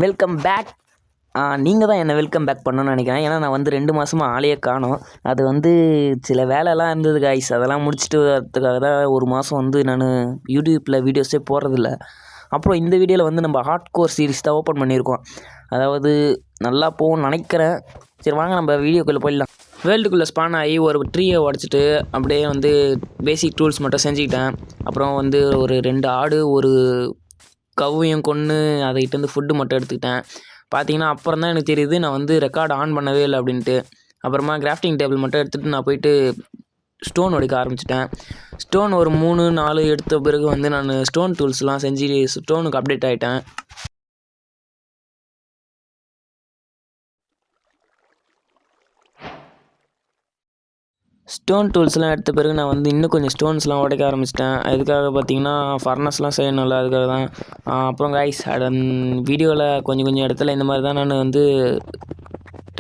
Welcome back. நீங்கள் தான் என்னை வெல்கம் பேக் பண்ணணும்னு நினைக்கிறேன். ஏன்னா நான் வந்து 2 மாதமாக ஆளையே காணோம். அது வந்து சில வேலைலாம் இருந்தது காய்ஸ். அதெல்லாம் முடிச்சுட்டு வரதுக்காக தான் 1 மாதம் வந்து நான் யூடியூப்பில் வீடியோஸே போடுறதில்ல. அப்புறம் இந்த வீடியோவில் வந்து நம்ம ஹார்ட் கோர் சீரிஸ் தான் ஓப்பன் பண்ணியிருக்கோம். அதாவது நல்லா போகும்னு நினைக்கிறேன். சரி வாங்க நம்ம வீடியோக்குள்ளே போயிடலாம். வேர்ல்டுக்குள்ளே ஸ்பான் ஆகி ஒரு ட்ரீயை உடச்சிட்டு அப்படியே வந்து பேசிக் டூல்ஸ் மட்டும் செஞ்சுக்கிட்டேன். அப்புறம் வந்து ஒரு 2 ஆடு ஒரு கவ்வையும் கொன்று அதைகிட்ட வந்து ஃபுட்டு மட்டும் எடுத்துக்கிட்டேன். பார்த்தீங்கன்னா அப்புறம் தான் எனக்கு தெரியுது நான் வந்து ரெக்கார்டு ஆன் பண்ணவே இல்லை அப்படின்ட்டு. அப்புறமா கிராஃப்டிங் டேபிள் மட்டும் எடுத்துகிட்டு நான் போயிட்டு ஸ்டோன் உடைக்க ஆரம்பிச்சிட்டேன். ஸ்டோன் ஒரு 3-4 எடுத்த பிறகு வந்து நான் ஸ்டோன் டூல்ஸ்லாம் செஞ்சு ஸ்டோனுக்கு அப்டேட் ஆகிட்டேன். ஸ்டோன் டூல்ஸ்லாம் எடுத்த பிறகு நான் வந்து இன்னும் கொஞ்சம் ஸ்டோன்ஸ்லாம் உடைக்க ஆரம்பிச்சிட்டேன். அதுக்காக பார்த்தீங்கன்னா ஃபர்னஸ்லாம் செய்யணும்ல, அதுக்காக தான். அப்புறம் காய்ஸ் வீடியோவில் கொஞ்சம் இடத்துல இந்த மாதிரி தான் நான் வந்து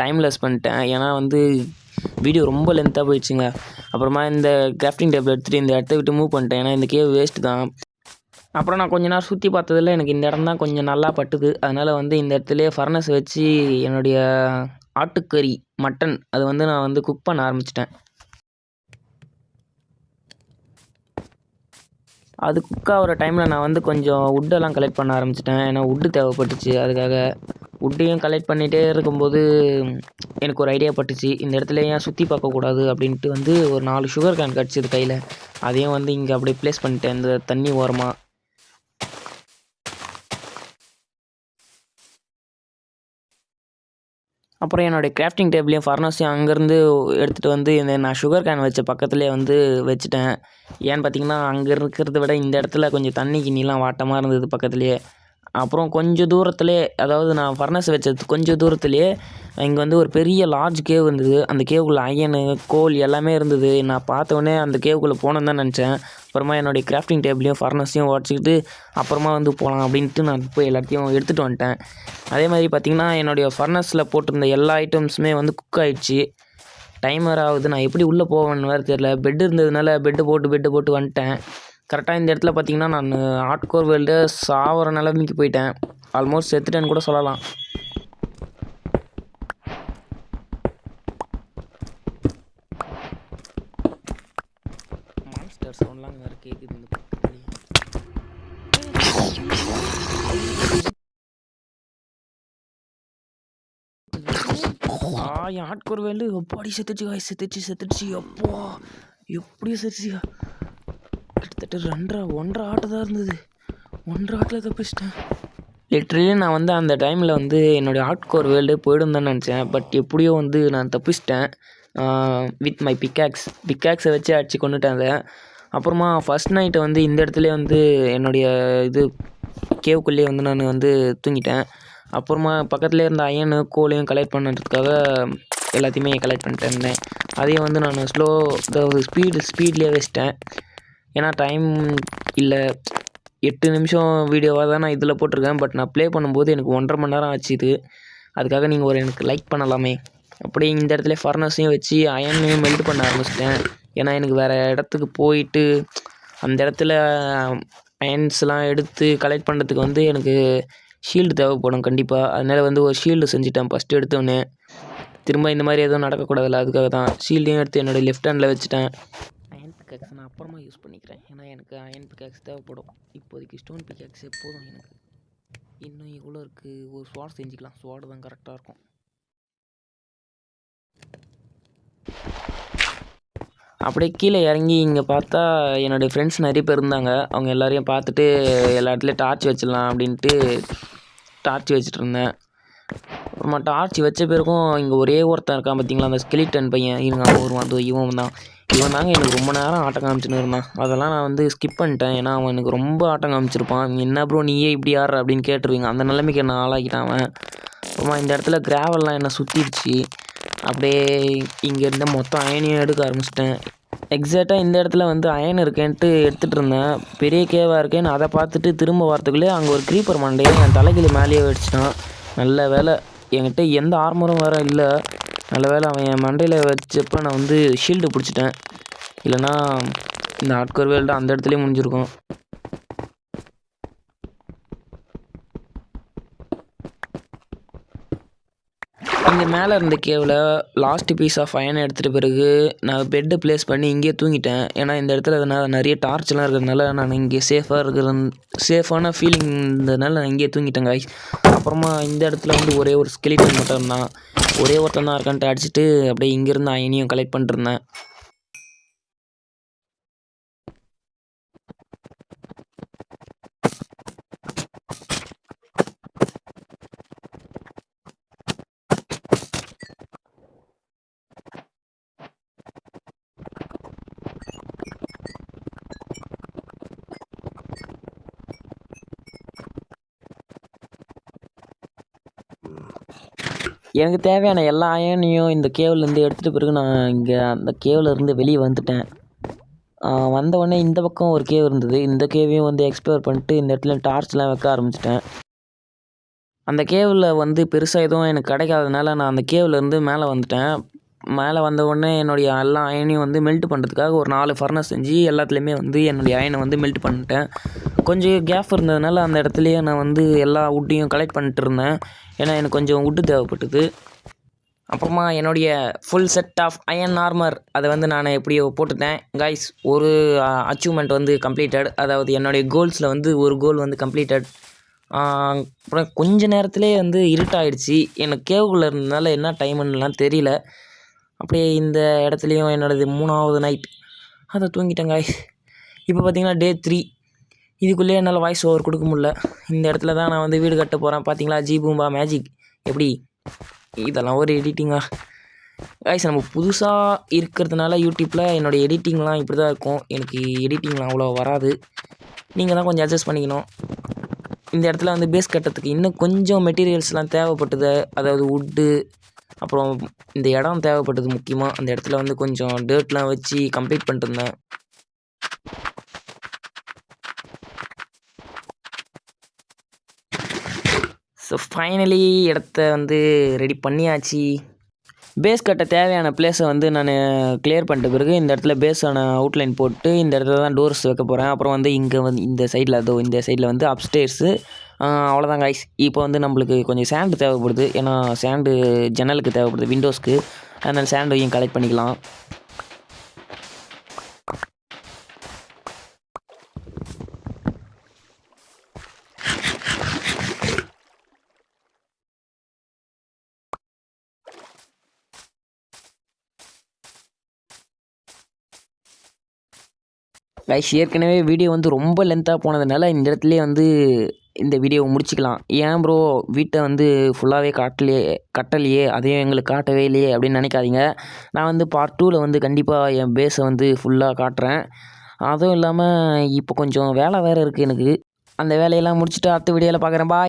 டைம்லெஸ் பண்ணிட்டேன். ஏன்னா வந்து வீடியோ ரொம்ப லென்த்தாக போயிடுச்சுங்க. அப்புறமா இந்த கிராஃப்டிங் டேபிள் எடுத்துகிட்டு இந்த இடத்த விட்டு மூவ் பண்ணிட்டேன். ஏன்னா இந்த கேவ் வேஸ்ட்டு தான். அப்புறம் நான் கொஞ்ச நேரம் சுற்றி பார்த்ததில் எனக்கு இந்த இடம் தான் கொஞ்சம் நல்லா பட்டுது. அதனால் வந்து இந்த இடத்துலையே ஃபர்னஸ் வச்சு என்னுடைய ஆட்டுக்கறி மட்டன் அது வந்து நான் வந்து குக் பண்ண ஆரம்பிச்சிட்டேன். அது குக் ஆகிற டைமில் நான் வந்து கொஞ்சம் வுட்டெல்லாம் கலெக்ட் பண்ண ஆரம்பிச்சிட்டேன். ஏன்னா வுட்டு தேவைப்பட்டுச்சு. அதுக்காக வுட்டையும் கலெக்ட் பண்ணிகிட்டே இருக்கும்போது எனக்கு ஒரு ஐடியா பட்டுச்சு. இந்த இடத்துல ஏன் சுற்றி பார்க்கக்கூடாது அப்படின்ட்டு வந்து ஒரு 4 சுகர் கேன் கிடச்சிது கையில். அதையும் வந்து இங்கே அப்படியே ப்ளேஸ் பண்ணிட்டேன் இந்த தண்ணி ஓரமாக. அப்புறம் என்னுடைய கிராஃப்டிங் டேபிளையும் ஃபர்னஸையும் அங்கேருந்து எடுத்துகிட்டு வந்து இந்த நான் சுகர் கேன் வச்ச பக்கத்துலேயே வந்து வச்சுட்டேன். ஏன்னு பார்த்தீங்கன்னா அங்கே இருக்கிறத விட இந்த இடத்துல கொஞ்சம் தண்ணி கிண்ணிலாம் வாட்டமாக இருந்தது பக்கத்துலேயே. அப்புறம் கொஞ்சம் தூரத்துலேயே, அதாவது நான் ஃபர்னஸ் வச்சது கொஞ்சம் தூரத்துலேயே இங்கே வந்து ஒரு பெரிய லார்ஜ் கேவ் இருந்தது. அந்த கேவுக்குள்ளே அயனு கோல் எல்லாமே இருந்தது. நான் பார்த்தோன்னே அந்த கேவுக்குள்ளே போகணுன்னு தான் நினச்சேன். அப்புறமா என்னுடைய கிராஃப்டிங் டேபிளையும் ஃபர்னஸையும் உடச்சிக்கிட்டு அப்புறமா வந்து போகலாம் அப்படின்ட்டு நான் போய் எல்லாத்தையும் எடுத்துகிட்டு வந்துட்டேன். அதே மாதிரி பார்த்திங்கன்னா என்னுடைய ஃபர்னஸில் போட்டிருந்த எல்லா ஐட்டம்ஸுமே வந்து குக் ஆகிடுச்சு. டைமர் ஆகுது. நான் எப்படி உள்ளே போவேன்னு வேறு தெரில. பெட் இருந்ததுனால பெட்டு போட்டு வந்துட்டேன். கரெக்டாக இந்த இடத்துல பார்த்திங்கன்னா நான் ஹார்ட் கோர் வேர்ல்டு சாவர நிலைமைக்கு போயிட்டேன். ஆல்மோஸ்ட் செத்துட்டேன்னு கூட சொல்லலாம். மான்ஸ்டர் சவுண்ட்லாம் வேறு கேட்குது இந்த பக்கத்துலேயே. என் ஹார்ட் கோர் வேர்ல்டு எப்பாடி செத்துச்சு அப்பா எப்படியும் செத்துச்சியா. கிட்டத்தட்ட 1.5 ஆட்டு தான் இருந்தது. 1.5 ஆட்டில் தப்பிச்சிட்டேன். லிட்ரலி நான் வந்து அந்த டைமில் வந்து என்னுடைய ஹார்ட் கோர் வேர்ல்டு போய்டும் தான் நினச்சேன். பட் எப்படியோ வந்து நான் தப்பிச்சிட்டேன். வித் மை பிக்காக்ஸை வச்சு அடித்து கொண்டுட்டேன் அதை. அப்புறமா ஃபஸ்ட் நைட்டை வந்து இந்த இடத்துல வந்து என்னுடைய இது கேவுக்குள்ளேயே வந்து நான் வந்து தூங்கிட்டேன். அப்புறமா பக்கத்துலேயே இருந்த அயனு கோலையும் கலெக்ட் பண்ணுறதுக்காக எல்லாத்தையுமே கலெக்ட் பண்ணிட்டு இருந்தேன். அதையும் வந்து நான் அதாவது ஸ்பீட்லேயே வச்சிட்டேன். ஏன்னா டைம் இல்லை. 8 நிமிஷம் வீடியோவாக தான் நான் இதில் போட்டிருக்கேன். பட் நான் ப்ளே பண்ணும்போது எனக்கு 1.5 மணி நேரம் ஆச்சு இது. அதுக்காக நீங்கள் எனக்கு லைக் பண்ணலாமே. அப்படியே இந்த இடத்துல ஃபர்னஸையும் வச்சு அயனையும் மெல்ட் பண்ண ஆரம்பிச்சிட்டேன். ஏன்னா எனக்கு வேறு இடத்துக்கு போயிட்டு அந்த இடத்துல அயன்ஸ்லாம் எடுத்து கலெக்ட் பண்ணுறதுக்கு வந்து எனக்கு ஷீல்டு தேவைப்படும் கண்டிப்பாக. அதனால் வந்து ஒரு ஷீல்டு செஞ்சுட்டேன் ஃபஸ்ட்டு எடுத்தோடனே. திரும்ப இந்த மாதிரி எதுவும் நடக்கக்கூடாதுல்ல, அதுக்காக தான் ஷீல்டையும் எடுத்து என்னோடய லெஃப்ட் ஹேண்டில் வச்சுட்டேன். அயன் பிக்காக்ஸ் நான் அப்புறமா யூஸ் பண்ணிக்கிறேன். ஏன்னா எனக்கு அயன் பிக்காக்ஸ் தேவைப்படும். இப்போதைக்கு ஸ்டோன் பிக்காக்ஸ் எப்போதும் எனக்கு. இன்னும் இவ்வளோ இருக்குது. ஒரு ஸ்வாட் செஞ்சுக்கலாம். ஸ்வாடு தான் கரெக்டாக இருக்கும். அப்படியே கீழே இறங்கி இங்கே பார்த்தா என்னுடைய ஃப்ரெண்ட்ஸ் நிறைய பேர் இருந்தாங்க. அவங்க எல்லாரையும் பார்த்துட்டு எல்லா இடத்துலையும் டார்ச் வச்சிடலாம் அப்படின்ட்டு டார்ச் வச்சுட்டு இருந்தேன். அப்புறமா டார்ச் வச்ச பிறகும் இங்கே ஒரே ஒருத்தன் இருக்கான் பார்த்தீங்களா, அந்த ஸ்கெலிட்டன் பையன் இருங்க வருவான். அது இவன் தாங்க எனக்கு ரொம்ப நேரம் ஆட்டம் காமிச்சுன்னு இருந்தான். அதெல்லாம் நான் வந்து ஸ்கிப் பண்ணிட்டேன். ஏன்னா அவன் எனக்கு ரொம்ப ஆட்டம் காமிச்சிருப்பான். என்ன ப்ரோ நீயே இப்படி ஆடுற அப்படின்னு கேட்டுருவீங்க. அந்த நிலைமைக்கு என்ன ஆளாக்கிட்டான் அவன். அப்புறமா இந்த இடத்துல கிராவல்லாம் என்னை சுற்றிடுச்சு. அப்படியே இங்கேருந்து மொத்தம் அயனையும் எடுக்க ஆரம்பிச்சிட்டேன். எக்ஸாக்டாக இந்த இடத்துல வந்து அயன் இருக்கேன்ட்டு எடுத்துகிட்டு இருந்தேன். பெரிய கேவாக இருக்கேன்னு அதை பார்த்துட்டு திரும்ப வரத்துக்குள்ளே அங்கே ஒரு க்ரீப்பர் மண்டையை என் தலைக்கில் மேலேயே வச்சுட்டான். நல்ல வேலை என்கிட்ட எந்த ஆர்மரும் வேறு இல்லை. நல்ல வேலை அவன் என் மண்டையில் வச்சப்போ நான் வந்து ஷீல்டு பிடிச்சிட்டேன். இல்லைனா இந்த ஹார்ட் கோர் வேர்ல்டு அந்த இடத்துலையே முடிஞ்சிருக்கும். இங்கே மேலே இருந்த கேவில் லாஸ்ட்டு பீஸ் ஆஃப் அயன் எடுத்துகிட்ட பிறகு நான் பெட்டை ப்ளேஸ் பண்ணி இங்கேயே தூங்கிட்டேன். ஏன்னா இந்த இடத்துல நிறைய டார்ச்லாம் இருக்கிறதுனால நான் இங்கே சேஃபான ஃபீலிங் இருந்ததுனால நான் இங்கேயே தூங்கிட்டேன் காய்ஸ். அப்புறமா இந்த இடத்துல வந்து ஒரே ஒரு ஸ்கெலிட்டன் மட்டும் இருந்தான். ஒரே ஒருத்தன் தான் இருக்கான்ட்டு அடிச்சுட்டு அப்படியே இங்கேருந்து அயனையும் கலெக்ட் பண்ணிட்டுருந்தேன். எனக்கு தேவையான எல்லா அயனையும் இந்த கேவ்லேருந்து எடுத்துகிட்ட பிறகு நான் இங்கே அந்த கேவ்லேருந்து வெளியே வந்துட்டேன். வந்தவுடனே இந்த பக்கம் ஒரு கேவ் இருந்தது. இந்த கேவையும் வந்து எக்ஸ்ப்ளோர் பண்ணிட்டு இந்த இடத்துல டார்ச்லாம் வைக்க ஆரம்பிச்சிட்டேன். அந்த கேவில் வந்து பெருசாக எதுவும் எனக்கு கிடைக்காததுனால நான் அந்த கேவ்லேருந்து மேலே வந்துட்டேன். மேலே வந்தவுடனே என்னுடைய எல்லா அயனையும் வந்து மெல்ட் பண்ணுறதுக்காக ஒரு 4 ஃபர்னஸ் செஞ்சு எல்லாத்துலேயுமே வந்து என்னுடைய அயனை வந்து மெல்ட் பண்ணிட்டேன். கொஞ்சம் கேப் இருந்ததுனால அந்த இடத்துலையே நான் வந்து எல்லா வுட்டையும் கலெக்ட் பண்ணிட்டு இருந்தேன். ஏன்னா எனக்கு கொஞ்சம் வுட்டு தேவைப்பட்டது. அப்புறமா என்னுடைய full set of iron armour அதை வந்து நான் எப்படியோ போட்டுட்டேன் காய்ஸ். ஒரு அச்சீவ்மெண்ட் வந்து கம்ப்ளீட்டட். அதாவது என்னுடைய கோல்ஸில் வந்து ஒரு கோல் வந்து கம்ப்ளீட்டட். அப்புறம் கொஞ்ச நேரத்துலேயே வந்து இருட்டாயிடுச்சு. எனக்கு கேவுக்குள்ளே இருந்ததுனால என்ன டைமுன்னெலாம் தெரியல. அப்படியே இந்த இடத்துலையும் என்னோடது 3வது நைட் அதை தூங்கிட்டேன் காய்ஸ். இப்போ பார்த்திங்கன்னா டே 3. இதுக்குள்ளேயே என்னால் வாய்ஸ் ஓவர் கொடுக்க முடியல. இந்த இடத்துல தான் நான் வந்து வீடு கட்ட போகிறேன். பார்த்தீங்களா ஜி பூம்பா மேஜிக் எப்படி? இதெல்லாம் ஒரு எடிட்டிங்கா காய்ஸ்? நம்ம புதுசாக இருக்கிறதுனால யூடியூப்பில் என்னோடய எடிட்டிங்லாம் இப்படி தான் இருக்கும். எனக்கு எடிட்டிங்லாம் அவ்வளோ வராது. நீங்கள் தான் கொஞ்சம் அட்ஜஸ்ட் பண்ணிக்கணும். இந்த இடத்துல வந்து பேஸ் கட்டுறதுக்கு இன்னும் கொஞ்சம் மெட்டீரியல்ஸ்லாம் தேவைப்பட்டது. அதாவது வுட்டு, அப்புறம் இந்த இடம் தேவைப்பட்டது முக்கியமாக. அந்த இடத்துல வந்து கொஞ்சம் டர்ட்லாம் வச்சு கம்ப்ளீட் பண்ணிட்டு இருந்தேன். ஸோ ஃபைனலி இடத்த வந்து ரெடி பண்ணியாச்சு. பேஸ் கட்ட தேவையான பிளேஸை வந்து நான் கிளியர் பண்ணிட்ட பிறகு இந்த இடத்துல பேஸான அவுட்லைன் போட்டு இந்த இடத்துல தான் டோர்ஸ் வைக்க போகிறேன். அப்புறம் வந்து இங்கே வந்து இந்த சைடில் வந்து அப்ஸ்டேர்ஸு. அவ்வளோதான் காய்ஸ். இப்போ வந்து நம்மளுக்கு கொஞ்சம் சேண்டு தேவைப்படுது. ஏன்னா சேண்டு ஜன்னலுக்கு தேவைப்படுது, விண்டோஸ்க்கு. அதனால் சேண்டையும் கலெக்ட் பண்ணிக்கலாம். கைஸ் ஏற்கனவே வீடியோ வந்து ரொம்ப லென்த்தாக போனதுனால இந்த இடத்துலையே வந்து இந்த வீடியோவை முடிச்சிக்கலாம். ஏன் ப்ரோ வீட்டை வந்து ஃபுல்லாகவே கட்டலையே, அதையும் எங்களுக்கு காட்டவே இல்லையே அப்படின்னு நினைக்காதீங்க. நான் வந்து பார்ட் 2ல் வந்து கண்டிப்பாக என் பேஸை வந்து ஃபுல்லாக காட்டுறேன். அதுவும் இல்லாமல் இப்போ கொஞ்சம் வேலை வேறு இருக்குது எனக்கு. அந்த வேலையெல்லாம் முடிச்சுட்டு அடுத்த வீடியோவில் பார்க்குறேன். பாய்.